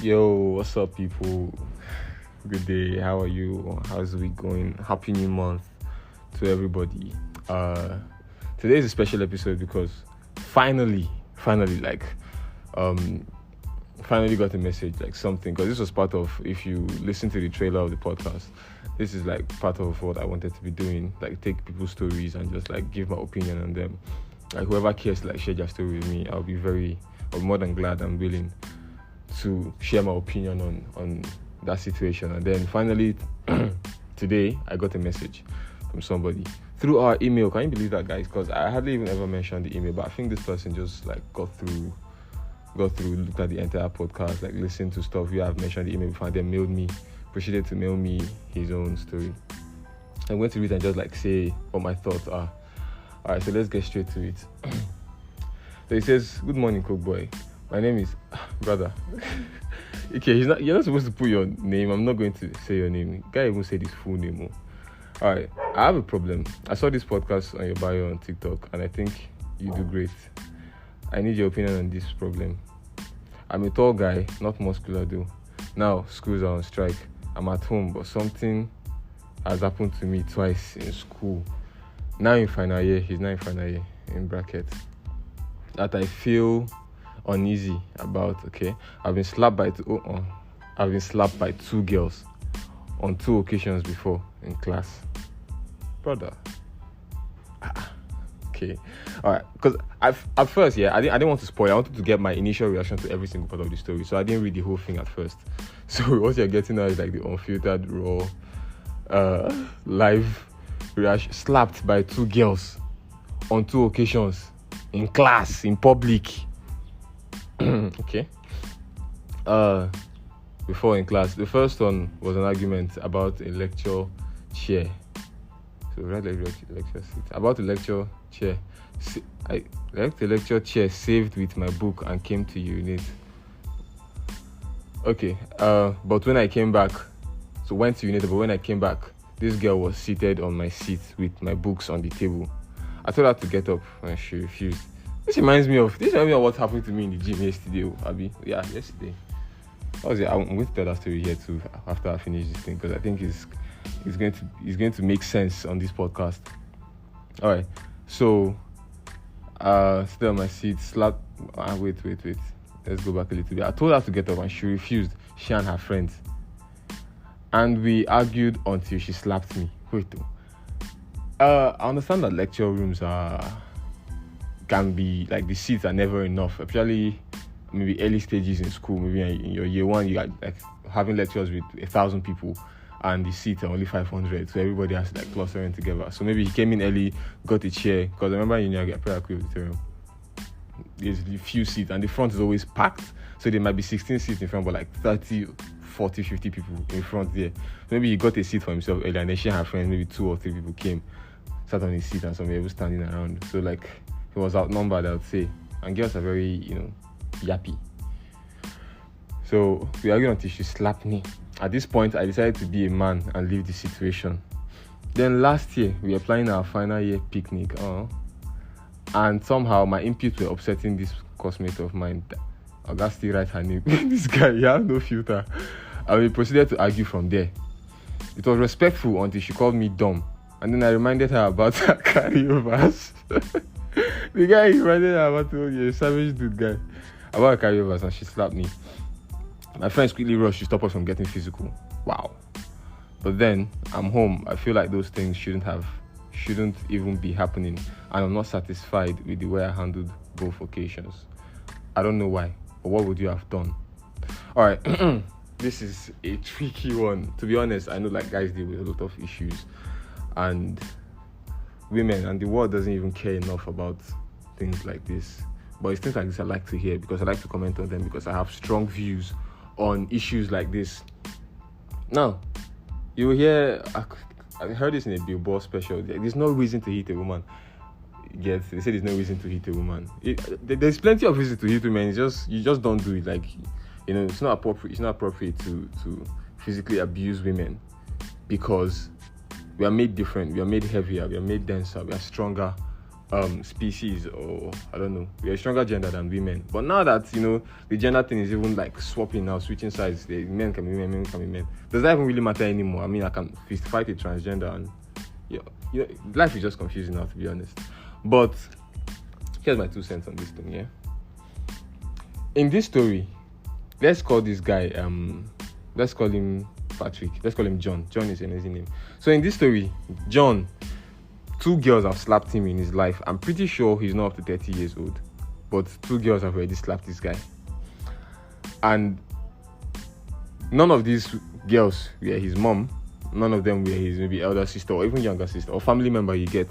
Yo, what's up, people? Good day. How are you? How's the week going? Happy New Month to everybody. Today is a special episode because finally, um, finally got a message, like something. Because this was part of, if you listen to the trailer of the podcast, this is like part of what I wanted to be doing. Like take people's stories and just like give my opinion on them. Like whoever cares to like share their story with me, I'll be more than glad and willing to share my opinion on that situation. And then finally today I got a message from somebody through our email. Can you believe that, guys? Because I hardly even ever mentioned the email, but I think this person just like got through, looked at the entire podcast, like listened to stuff. I've mentioned the email before, and then proceeded to mail me his own story. I'm going to read and just like say what my thoughts are. Alright, so let's get straight to it. So he says, "Good morning, Coke Boy. My name is..." Brother. Okay, you're not supposed to put your name. I'm not going to say your name. Guy even said his full name. Alright, I have a problem. I saw this podcast on your bio on TikTok, and I think you do great. I need your opinion on this problem. I'm a tall guy, not muscular though. Now, schools are on strike. I'm at home, but something has happened to me twice in school. He's now in final year, in bracket. That I feel uneasy about. Okay, I've been slapped by two girls on 2 occasions before in class. Brother. Okay, all right. Because at first, I didn't want to spoil. I wanted to get my initial reaction to every single part of the story, so I didn't read the whole thing at first. So what you're getting now is like the unfiltered, raw, live reaction. Slapped by 2 girls on 2 occasions in class, in public. Okay. Before in class, the first one was an argument about a lecture chair. So right, lecture seat. About a lecture chair. I left the lecture chair saved with my book and came to urinate. Okay. But when I came back, went to urinate. But when I came back, this girl was seated on my seat with my books on the table. I told her to get up and she refused. This reminds me of what happened to me in the gym yesterday, Abby. Yeah, yesterday. I'm going to tell that story here too after I finish this thing, because I think it's going to make sense on this podcast. All right. So, stay on my seat. Slap. Wait. Let's go back a little bit. I told her to get up and she refused. She and her friends. And we argued until she slapped me. Wait though. I understand that lecture rooms can be like the seats are never enough, especially maybe early stages in school. Maybe in your year 1 you got like having lectures with 1,000 people and the seats are only 500, so everybody has to like cluster in together. So maybe he came in early, got a chair, because I remember in your prayer auditorium there's a few seats and the front is always packed, so there might be 16 seats in front but like 30, 40, 50 people in front there. So maybe he got a seat for himself early, and then she and her friends, maybe 2 or 3 people came, sat on his seat, and some people standing around. So like he was outnumbered, I would say. And girls are very, yappy. So we argued until she slapped me. At this point, I decided to be a man and leave the situation. Then last year, we were planning our final year picnic. And somehow my inputs were upsetting this classmate of mine. I got still write her name. This guy, he has no filter. And we proceeded to argue from there. It was respectful until she called me dumb. And then I reminded her about her carryovers. The guy reminded her about a savage dude guy. About her carryovers, and she slapped me. My friends quickly rushed to stop us from getting physical. Wow. But then, I'm home. I feel like those things shouldn't even be happening. And I'm not satisfied with the way I handled both occasions. I don't know why, but what would you have done? Alright, this is a tricky one. To be honest, I know like guys deal with a lot of issues. And women and the world doesn't even care enough about things like this. But it's things like this I like to hear, because I like to comment on them, because I have strong views on issues like this. Now, you will hear, I heard this in a Billboard special, there's no reason to hit a woman. Yes, they say there's no reason to hit a woman. There's plenty of reasons to hit women. You just don't do it. Like, it's not appropriate to physically abuse women, because we are made different. We are made heavier. We are made denser. We are stronger species, or I don't know, we are a stronger gender than women. But now that, you know, the gender thing is even like swapping now, switching sides, the men can be women can be men. Does that even really matter anymore? I mean, I can fist fight a transgender, and you know, life is just confusing now, to be honest. But here's my 2 cents on this thing, yeah. In this story, let's call this guy, let's call him Patrick. Let's call him John. John is an easy name. So in this story, John, 2 girls have slapped him in his life. I'm pretty sure he's not up to 30 years old, but 2 girls have already slapped this guy. And none of these girls were his mom. None of them were his maybe elder sister or even younger sister or family member you get.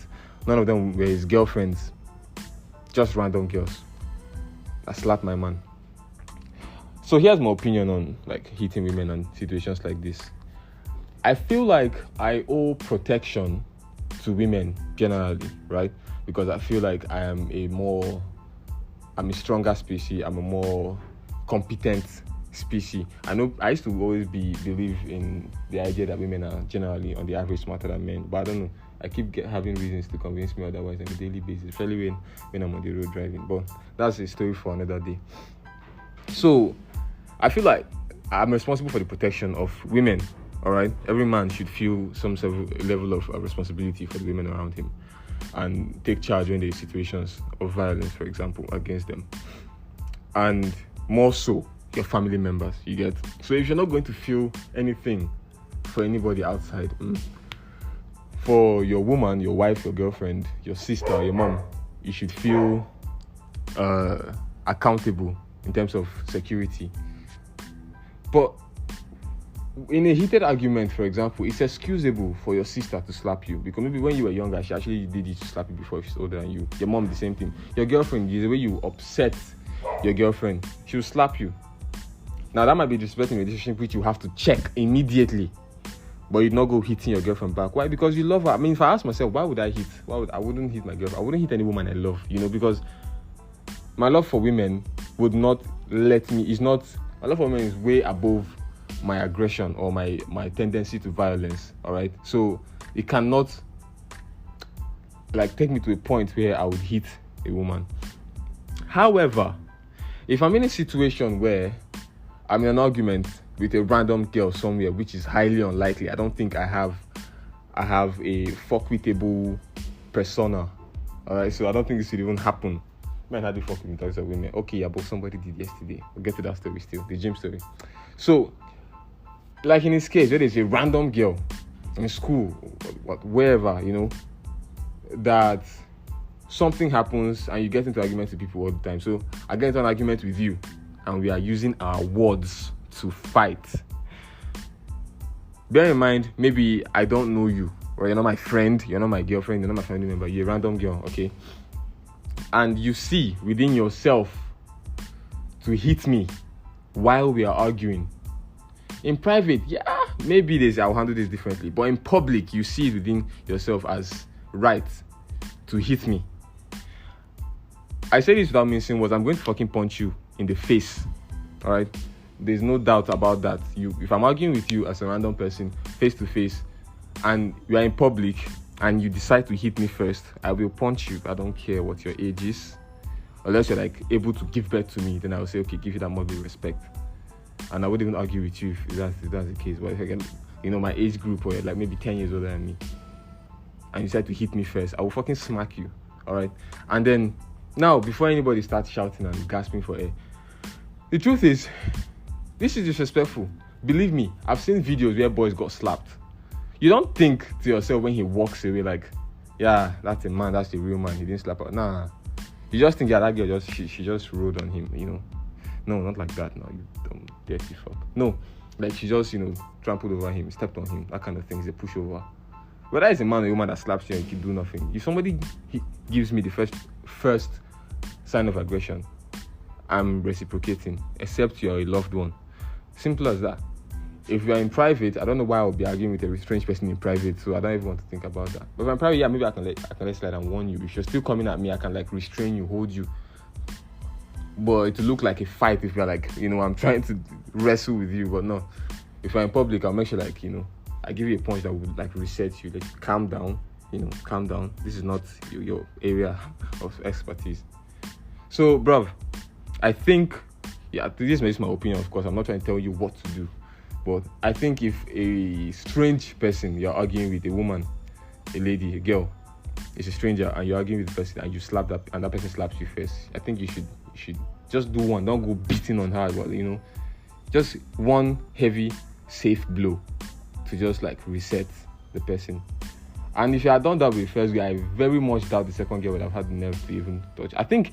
None of them were his girlfriends. Just random girls. I slapped my man. So here's my opinion on like hitting women and situations like this. I feel like I owe protection to women generally, right? Because I feel like I'm a stronger species. I'm a more competent species. I know I used to always believe in the idea that women are generally on the average smarter than men, but I don't know. I keep having reasons to convince me otherwise on a daily basis, especially when I'm on the road driving. But that's a story for another day. So I feel like I'm responsible for the protection of women. All right, every man should feel some sort of level of responsibility for the women around him, and take charge when there are situations of violence, for example, against them, and more so your family members. You get? So if you're not going to feel anything for anybody outside, for your woman, your wife, your girlfriend, your sister, your mom, you should feel accountable in terms of security. But in a heated argument, for example, it's excusable for your sister to slap you, because maybe when you were younger, she actually did it to slap you before if she's older than you. Your mom, the same thing. Your girlfriend, the way you upset your girlfriend, she'll slap you. Now, that might be disrespecting a relationship which you have to check immediately, but you'd not go hitting your girlfriend back. Why? Because you love her. I mean, if I ask myself, why would I hit? I wouldn't hit my girlfriend. I wouldn't hit any woman I love, because my love for women would not let me, my love for women is way above my aggression or my tendency to violence. All right, so it cannot like take me to a point where I would hit a woman. However, if I'm in a situation where I'm in an argument with a random girl somewhere, which is highly unlikely, I don't think I have a fuck-withable persona. All right, so I don't think this would even happen. Man, how do you fuck with me? Women? Okay, yeah, but somebody did yesterday. We'll get to that story still, the gym story. So, like in this case, where there's a random girl in school, wherever, that something happens and you get into arguments with people all the time. So I get into an argument with you and we are using our words to fight. Bear in mind, maybe I don't know you, or you're not my friend, you're not my girlfriend, you're not my family member, you're a random girl, okay? And you see within yourself to hit me while we are arguing. In private, yeah, maybe I'll handle this differently. But in public, you see it within yourself as right to hit me. I say this without mincing words. I'm going to fucking punch you in the face. All right? There's no doubt about that. If I'm arguing with you as a random person, face to face, and we are in public, and you decide to hit me first, I will punch you. I don't care what your age is. Unless you're like able to give birth to me, then I will say, okay, give you that motherly respect. And I wouldn't even argue with you if that's the case. But if again, my age group, or like maybe 10 years older than me, and you decide to hit me first, I will fucking smack you. All right? And then, now, before anybody starts shouting and gasping for air, the truth is, this is disrespectful. Believe me, I've seen videos where boys got slapped. You don't think to yourself when he walks away like, yeah, that's a man, that's the real man, he didn't slap her. Nah. You just think, yeah, that girl she just rode on him, No, not like that. No, you dumb, dirty fuck. No, like she just, trampled over him, stepped on him, that kind of thing is a pushover. Whether it's a man or a woman that slaps you and you do nothing, if somebody gives me the first sign of aggression, I'm reciprocating, except you're a loved one. Simple as that. If you're in private, I don't know why I would be arguing with a strange person in private, so I don't even want to think about that. But if I'm private, yeah, maybe I can let slide and warn you. If you're still coming at me, I can restrain you, hold you. But it will look like a fight if you're I'm trying to wrestle with you. But no, if you're in public, I'll make sure I give you a punch that would reset you. Calm down, calm down. This is not your area of expertise. So, bruv, I think, this is my opinion, of course. I'm not trying to tell you what to do. But I think if a strange person you're arguing with, a woman, a lady, a girl, is a stranger, and you're arguing with the person and you slap that, and that person slaps you first, I think you should just do one. Don't go beating on her, but just one heavy, safe blow to just like reset the person. And if you had done that with the first guy, I very much doubt the second girl would have had the nerve to even touch. I think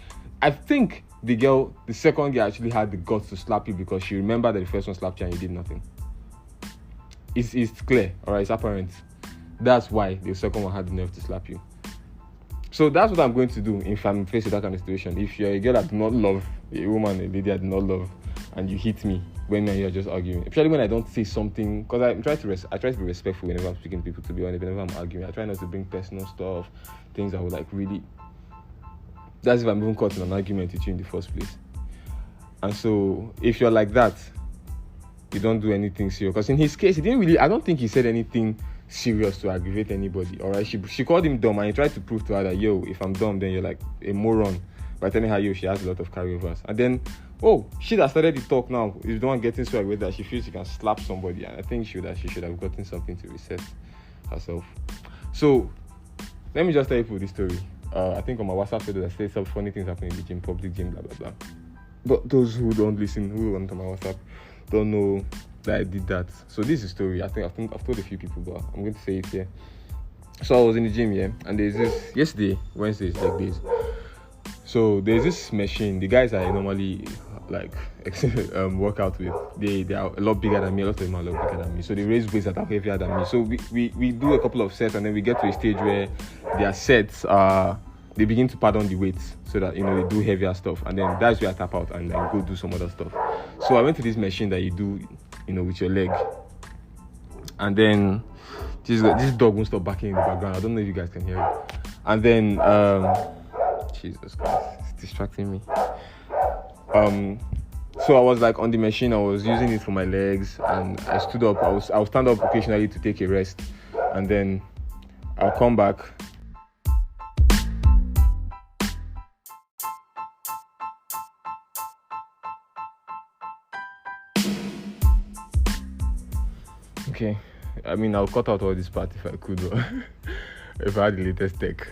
the second girl actually had the guts to slap you because she remembered that the first one slapped you and you did nothing. It's clear, alright, it's apparent. That's why the second one had the nerve to slap you. So that's what I'm going to do if I'm faced with that kind of situation. If you're a girl that do not love, a woman, a lady I do not love, and you hit me when you're just arguing, especially when I don't say something, because I try to be respectful whenever I'm speaking to people, to be honest, whenever I'm arguing. I try not to bring personal stuff, things that would like really, that's if I'm even caught in an argument with you in the first place. And so if you're like that, you don't do anything serious. Because in his case, I don't think he said anything serious to aggravate anybody. Alright, she called him dumb, and he tried to prove to her that, if I'm dumb, then you're like a moron, by telling her, she has a lot of carryovers. And then, she that started the talk now is the one getting so aggravated that she feels she can slap somebody. And I think she should have gotten something to reset herself. So let me just tell you this story. I think on my WhatsApp page I said some funny things happening in the gym, public gym, blah blah blah. But those who don't listen, who went on my WhatsApp, don't know that I did that. So this is a story. I think I've told a few people, but I'm going to say it here. So I was in the gym, and there's this yesterday, Wednesdays, like this. So there's this machine. The guys I normally work out with, they are a lot bigger than me. A lot of them are a lot bigger than me. So they raise weights that are heavier than me. So we do a couple of sets, and then we get to a stage where their sets they begin to pad on the weights so that they do heavier stuff, and then that's where I tap out and then go do some other stuff. So I went to this machine that you do with your leg, and then this dog won't stop barking in the background. I don't know if you guys can hear it. And then Jesus Christ, it's distracting me. So I was like on the machine, I was using it for my legs, and I stood up. I'll stand up occasionally to take a rest, and then I'll come back. Okay, I'll cut out all this part if I could, if I had the latest tech.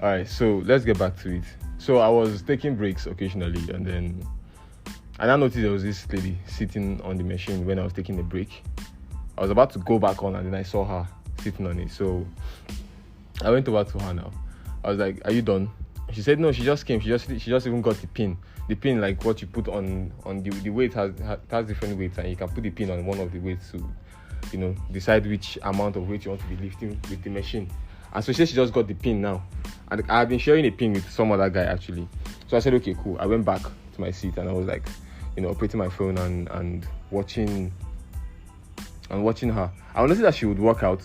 Alright, so let's get back to it. So I was taking breaks occasionally, and then I noticed there was this lady sitting on the machine when I was taking a break. I was about to go back on, and then I saw her sitting on it. So I went over to her now. I was like, "Are you done?" She said, "No, she just came. She just even got the pin. The pin, like what you put on the weight has different weights, and you can put the pin on one of the weights to decide which amount of weight you want to be lifting with the machine." And so she said she just got the pin now. And I've been sharing a pin with some other guy actually. So I said, okay, cool. I went back to my seat, and I was like, operating my phone and watching her. I noticed that she would work out.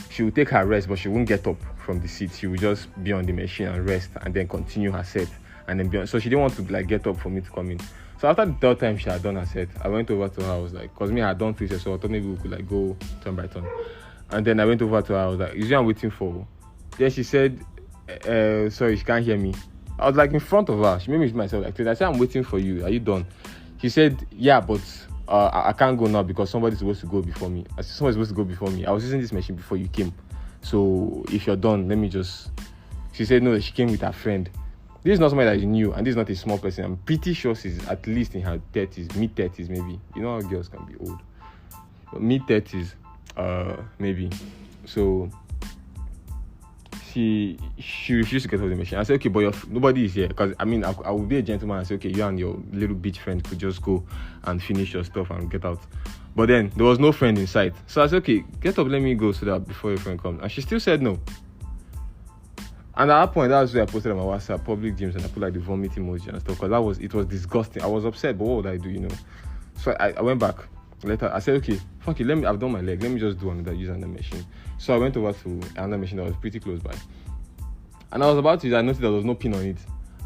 She would take her rest, but she wouldn't get up from the seat. She would just be on the machine and rest, and then continue her set, and then be on. So she didn't want to get up for me to come in. So after the third time she had done her set, I went over to her. I was like, because me, I had done 3 sets, so I thought maybe we could go turn by turn. And then I went over to her. I was like, usually I'm waiting for. Then she said, sorry, she can't hear me. I was like in front of her. She made me use myself like, I said, I'm waiting for you. Are you done? She said, yeah, but I can't go now because somebody's supposed to go before me. I said, somebody's supposed to go before me. I was using this machine before you came. So if you're done, let me just. She said, no, she came with her friend. This is not somebody that is new, and this is not a small person. I'm pretty sure she's at least in her 30s, mid-30s maybe. You know how girls can be old. But mid-30s, maybe. So she refused to get off the machine. I said, okay, but nobody is here. Because, I would be a gentleman and say, okay, you and your little bitch friend could just go and finish your stuff and get out. But then, there was no friend in sight. So I said, okay, get up, let me go so that before your friend comes. And she still said no. And at that point, that's where I posted on my WhatsApp, public gyms, and I put the vomit emoji and stuff, because it was disgusting. I was upset, but what would I do, So I went back. Later, I said, okay, fuck it, I've done my leg, let me just do another, use another machine. So I went over to another machine that was pretty close by. And I was about to use it, I noticed there was no pin on it.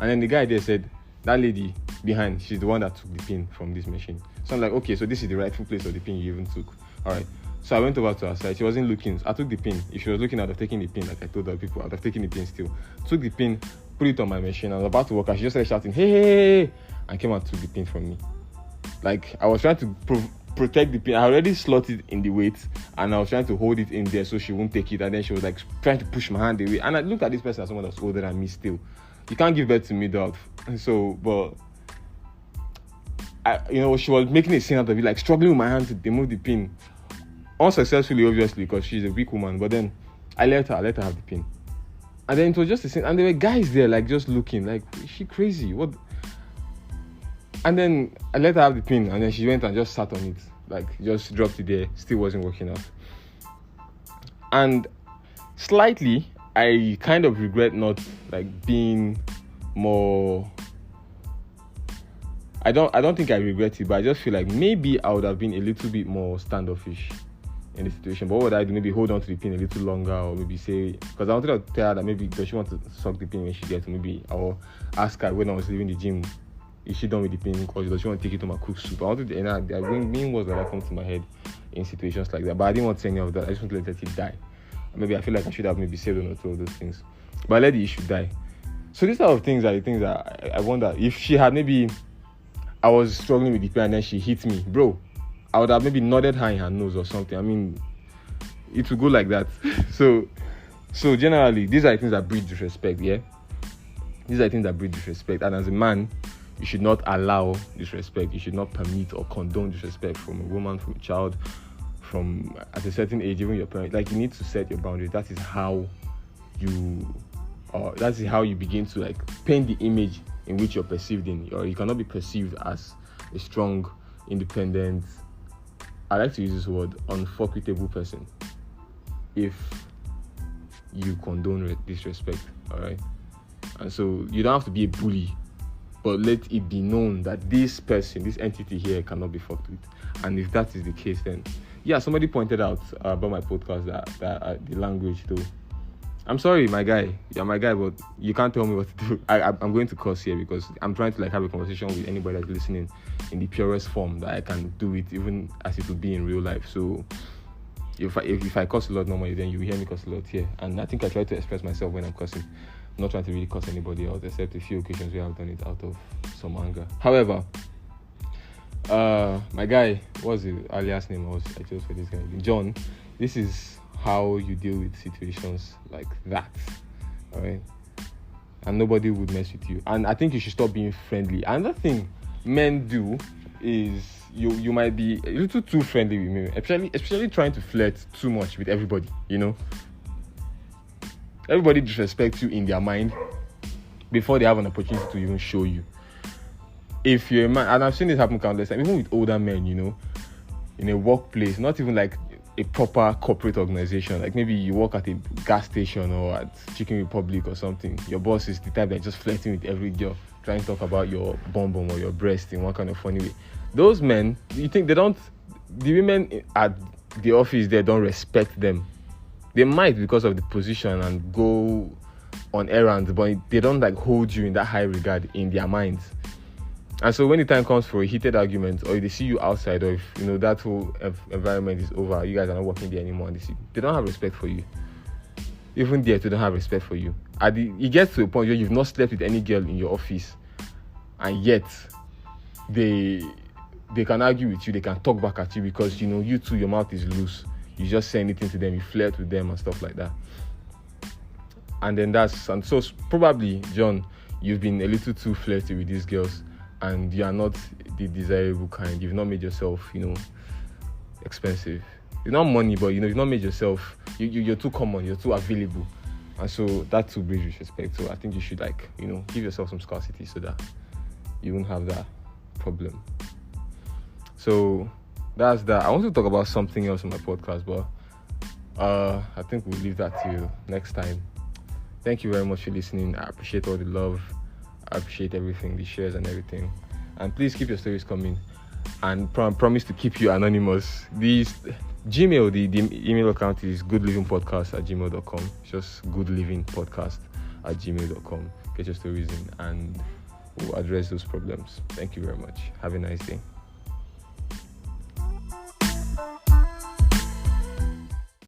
And then the guy there said, that lady behind, she's the one that took the pin from this machine. So I'm like, okay, so this is the rightful place of the pin you even took. Alright. So I went over to her side. She wasn't looking. I took the pin. If she was looking, I'd have taken the pin, like I told other people. I'd have taken the pin still. Took the pin, put it on my machine. I was about to walk out. She just started shouting, hey, hey, hey, and came and took the pin from me. Like, I was trying to protect the pin. I already slotted in the weight, and I was trying to hold it in there so she won't take it. And then she was like trying to push my hand away. And I looked at this person as someone that's older than me still. You can't give birth to me, dog. So, but she was making a scene out of it, like struggling with my hand to remove the pin. Unsuccessfully, obviously, because she's a weak woman. But then I let her have the pin. And then it was just a scene. And there were guys there, like, just looking, like, is she crazy? What? And then I let her have the pin, and then she went and just sat on it, like, just dropped it there. Still wasn't working out. And slightly, I kind of regret not, like, being more. I don't think I regret it, but I just feel like maybe I would have been a little bit more standoffish in the situation. But what would I do? Maybe hold on to the pin a little longer, or maybe say, because I wanted to tell her that maybe does she want to suck the pin when she gets, maybe I'll ask her when I was leaving the gym, is she done with the pin, or does she want to take it to my cook soup? I wanted to, and the main words that come to my head in situations like that, but I didn't want to say any of that. I just want to let it die. Maybe I feel like I should have maybe said one or two of those things, but I let the issue die. So these type of things are the things that I wonder if she had maybe. I was struggling with the pin and then she hit me, bro, I would have maybe nodded her in her nose or something. I mean, it would go like that. So generally, these are the things that breed disrespect, yeah? These are the things that breed disrespect. And as a man, you should not allow disrespect. You should not permit or condone disrespect from a woman, from a child, from at a certain age, even your parents. Like, you need to set your boundaries. That is how you begin to, like, paint the image in which you're perceived in. Or you cannot be perceived as a strong, independent, I like to use this word, unfuckable person if you condone disrespect, alright? And so you don't have to be a bully, but let it be known that this person, this entity here cannot be fucked with. And if that is the case, then yeah, somebody pointed out about my podcast that the language though. I'm sorry, my guy. You're my guy, but you can't tell me what to do. I'm going to curse here because I'm trying to, like, have a conversation with anybody that's listening in the purest form that I can do it, even as it would be in real life. So if I curse a lot normally, then you will hear me curse a lot here. And I think I try to express myself when I'm cursing. I'm not trying to really curse anybody else, except a few occasions where I've done it out of some anger. However, my guy, what's the alias name I chose for this guy? John. This is how you deal with situations like that, all right? And nobody would mess with you. And I think you should stop being friendly. Another thing men do is you might be a little too friendly with me, especially trying to flirt too much with everybody. You know, everybody disrespects you in their mind before they have an opportunity to even show you. If you're a man, and I've seen this happen countless times, even with older men, you know, in a workplace, not even like a proper corporate organization, like maybe you work at a gas station or at Chicken Republic or something. Your boss is the type that's just flirting with every girl, trying to talk about your bum bum or your breast in one kind of funny way. Those men, you think the women at the office there don't respect them. They might because of the position and go on errands, but they don't, like, hold you in that high regard in their minds. And so when the time comes for a heated argument, or they see you outside, or if, you know, that whole environment is over, you guys are not working there anymore, and they don't have respect for you. Even there, they don't have respect for you. It gets to a point where you've not slept with any girl in your office, and yet they can argue with you, they can talk back at you because, you know, you too, your mouth is loose. You just say anything to them, you flirt with them and stuff like that. And so probably, John, you've been a little too flirty with these girls, and you are not the desirable kind. You've not made yourself, you know, expensive. It's not money, but, you know, you've not made yourself, you're too common, you're too available. And so that too breeds disrespect. So I think you should, like, you know, give yourself some scarcity so that you won't have that problem. So that's that. I want to talk about something else on my podcast, but I think we'll leave that till next time. Thank you very much for listening. I appreciate all the love. I appreciate everything, the shares and everything. And please keep your stories coming. And promise to keep you anonymous. The email account is goodlivingpodcast@gmail.com. It's just goodlivingpodcast@gmail.com. Get your stories in and we'll address those problems. Thank you very much. Have a nice day.